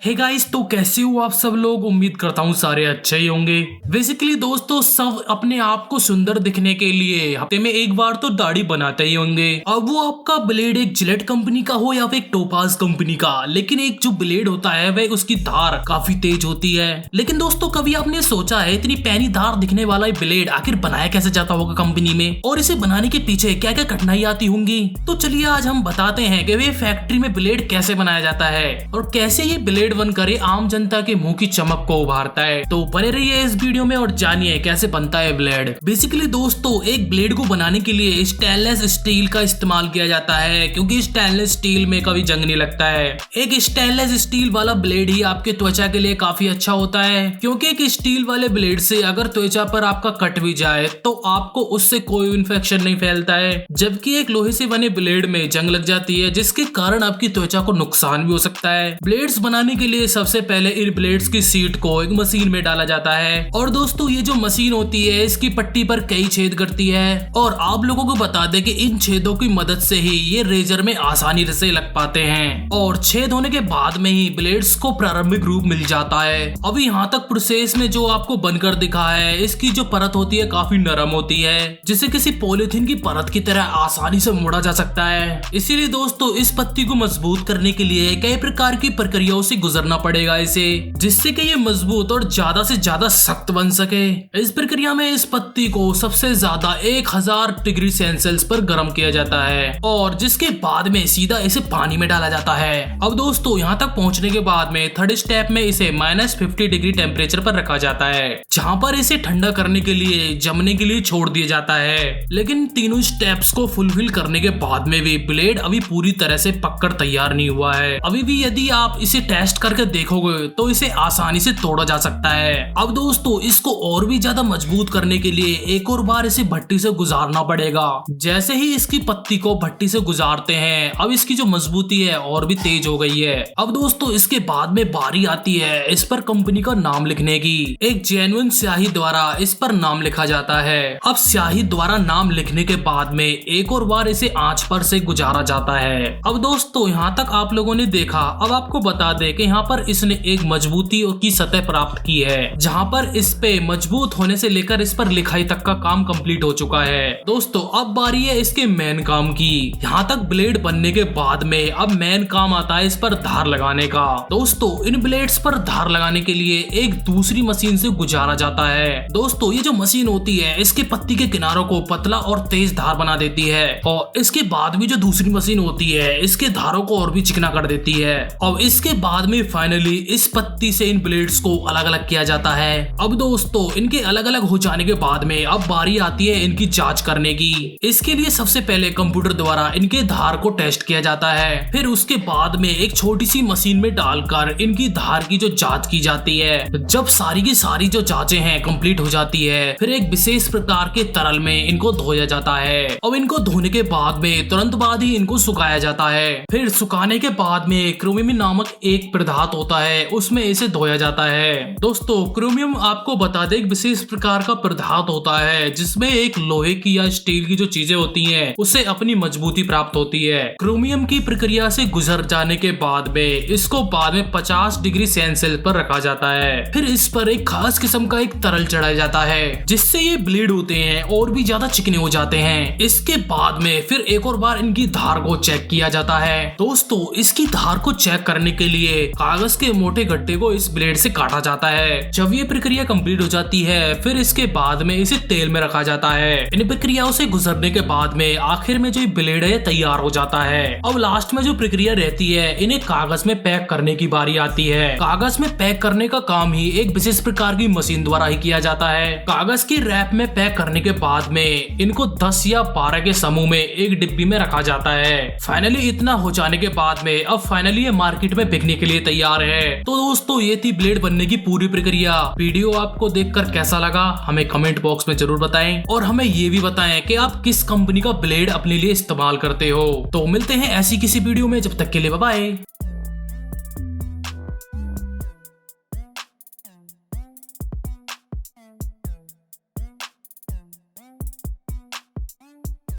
Hey guys, तो कैसे हो आप सब लोग। उम्मीद करता हूँ सारे अच्छे ही होंगे। बेसिकली दोस्तों, सब अपने आप को सुंदर दिखने के लिए हफ्ते में एक बार तो दाढ़ी बनाते ही होंगे। अब वो आपका ब्लेड एक जिलेट कंपनी का हो या फिर एक टोपाज कंपनी का, लेकिन एक जो ब्लेड होता है वह उसकी धार काफी तेज होती है। लेकिन दोस्तों, कभी आपने सोचा है इतनी पैनी धार दिखने वाला ब्लेड आखिर बनाया कैसे जाता होगा कंपनी में, और इसे बनाने के पीछे क्या क्या कठिनाई आती होंगी। तो चलिए आज हम बताते हैं कि वे फैक्ट्री में ब्लेड कैसे बनाया जाता है और कैसे ये ब्लेड बनकर आम जनता के मुंह की चमक को उभारता है। तो बने रहिए इस वीडियो में और जानिए कैसे बनता है ब्लेड। बेसिकली दोस्तों, एक ब्लेड को बनाने के लिए स्टेनलेस स्टील का इस्तेमाल किया जाता है, क्योंकि स्टेनलेस स्टील में कभी जंग नहीं लगता है। एक स्टेनलेस स्टील वाला ब्लेड ही आपके त्वचा के लिए काफी अच्छा होता है, क्योंकि एक स्टील वाले ब्लेड से अगर त्वचा पर आपका कट भी जाए तो आपको उससे कोई इन्फेक्शन नहीं फैलता है, जबकि एक लोहे से बने ब्लेड में जंग लग जाती है, जिसके कारण आपकी त्वचा को नुकसान भी हो सकता है। ब्लेड्स बनाने के लिए सबसे पहले इन ब्लेड्स की सीट को एक मशीन में डाला जाता है, और दोस्तों ये जो मशीन होती है इसकी पट्टी पर कई छेद करती है, और आप लोगों को बता दें कि इन छेदों की मदद से ही ये रेजर में आसानी से लग पाते हैं, और छेद होने के बाद में ही ब्लेड्स को प्रारंभिक रूप मिल जाता है। अभी यहाँ तक प्रोसेस में जो आपको बनकर दिखा है, इसकी जो परत होती है काफी नरम होती है, जिसे किसी पॉलिथीन की परत की तरह आसानी से मोड़ा जा सकता है। इसीलिए दोस्तों, इस पत्ती को मजबूत करने के लिए कई प्रकार की प्रक्रियाओं से गुजरना पड़ेगा इसे, जिससे कि ये मजबूत और ज्यादा से ज्यादा सख्त बन सके। इस प्रक्रिया में इस पत्ती को सबसे ज्यादा 1000 डिग्री सेल्सियस पर गर्म किया जाता है, और जिसके बाद में सीधा इसे पानी में डाला जाता है। अब दोस्तों, यहाँ तक पहुँचने के बाद में थर्ड स्टेप में इसे -50 डिग्री टेम्परेचर पर रखा जाता है, जहाँ पर इसे ठंडा करने के लिए जमने के लिए छोड़ दिया जाता है। लेकिन तीनों स्टेप्स को फुलफिल करने के बाद में भी ब्लेड अभी पूरी तरह से पककर तैयार नहीं हुआ है। अभी भी यदि आप इसे टेस्ट करके देखोगे तो इसे आसानी से तोड़ा जा सकता है। अब दोस्तों, इसको और भी ज्यादा मजबूत करने के लिए एक और बार इसे भट्टी से गुजारना पड़ेगा। जैसे ही इसकी पत्ती को भट्टी से गुजारते हैं, अब इसकी जो मजबूती है और भी तेज हो गई है। अब दोस्तों, इसके बाद में बारी आती है इस पर कंपनी का नाम लिखने की। एक जेन्युइन स्याही द्वारा इस पर नाम लिखा जाता है। अब स्याही द्वारा नाम लिखने के बाद में एक और बार इसे आंच पर से गुजारा जाता है। अब दोस्तों, यहाँ तक आप लोगों ने देखा। अब आपको बता दे कि यहाँ पर इसने एक मजबूती की सतह प्राप्त की है, जहाँ पर इस पे मजबूत होने से लेकर इस पर लिखाई तक का काम कंप्लीट हो चुका है। दोस्तों, अब बारी है इसके मेन काम की। यहाँ तक ब्लेड बनने के बाद में अब मेन काम आता है इस पर धार लगाने का। दोस्तों, इन ब्लेड्स पर धार लगाने के लिए एक दूसरी मशीन से गुजारा जाता है। दोस्तों, ये जो मशीन होती है इसके पत्ती के किनारों को पतला और तेज धार बना देती है, और इसके बाद भी जो दूसरी मशीन होती है इसके धारों को और भी चिकना कर देती है। और इसके बाद में फाइनली इस पत्ती से इन ब्लेड्स को अलग अलग किया जाता है। अब दोस्तों, इनके अलग अलग हो जाने के बाद में अब बारी आती है इनकी जांच करने की। इसके लिए सबसे पहले कंप्यूटर द्वारा इनके धार को टेस्ट किया जाता है, फिर उसके बाद में एक छोटी सी मशीन में डालकर इनकी धार की जो जांच की जाती है। जब सारी की सारी जो जांचें हैं कंप्लीट हो जाती है, फिर एक विशेष प्रकार के तरल में इनको धोया जाता है। अब इनको धोने के बाद में तुरंत बाद ही इनको सुखाया जाता है। फिर सुखाने के बाद में क्रोमियम नामक एक पदार्थ होता है, उसमें इसे धोया जाता है। दोस्तों, क्रोमियम आपको बता दें एक विशेष प्रकार का पदार्थ होता है, जिसमें एक लोहे की या स्टील की जो चीजें होती हैं उससे अपनी मजबूती प्राप्त होती है। क्रोमियम की प्रक्रिया से गुजर जाने के बाद में इसको बाद में 50 डिग्री सेल्सियस पर रखा जाता है। फिर इस पर एक खास किस्म का एक तरल चढ़ाया जाता है, जिससे ये ब्लेड होते हैं और भी ज्यादा चिकने हो जाते हैं। इसके बाद में फिर एक और बार इनकी धार को चेक किया जाता है। दोस्तों, इसकी धार को चेक करने के लिए कागज के मोटे गट्टे को इस ब्लेड से काटा जाता है। जब ये प्रक्रिया कंप्लीट हो जाती है, फिर इसके बाद में इसे तेल में रखा जाता है। इन प्रक्रियाओं से गुजरने के बाद में आखिर में जो ब्लेड है तैयार हो जाता है। अब लास्ट में जो प्रक्रिया रहती है, इन्हें कागज में पैक करने की बारी आती है। कागज में पैक करने का काम ही एक विशेष प्रकार की मशीन द्वारा ही किया जाता है। कागज की रैप में पैक करने के बाद में इनको 10 या 12 के समूह में एक डिब्बी में रखा जाता है। फाइनली इतना हो जाने के बाद में अब फाइनली ये मार्केट में बिकने के लिए तैयार है। तो दोस्तों, ये थी ब्लेड बनने की पूरी प्रक्रिया। वीडियो आपको देखकर कैसा लगा हमें कमेंट बॉक्स में जरूर बताएं, और हमें ये भी बताएं कि आप किस कंपनी का ब्लेड अपने लिए इस्तेमाल करते हो। तो मिलते हैं ऐसी किसी वीडियो में, जब तक के लिए बाय बाय।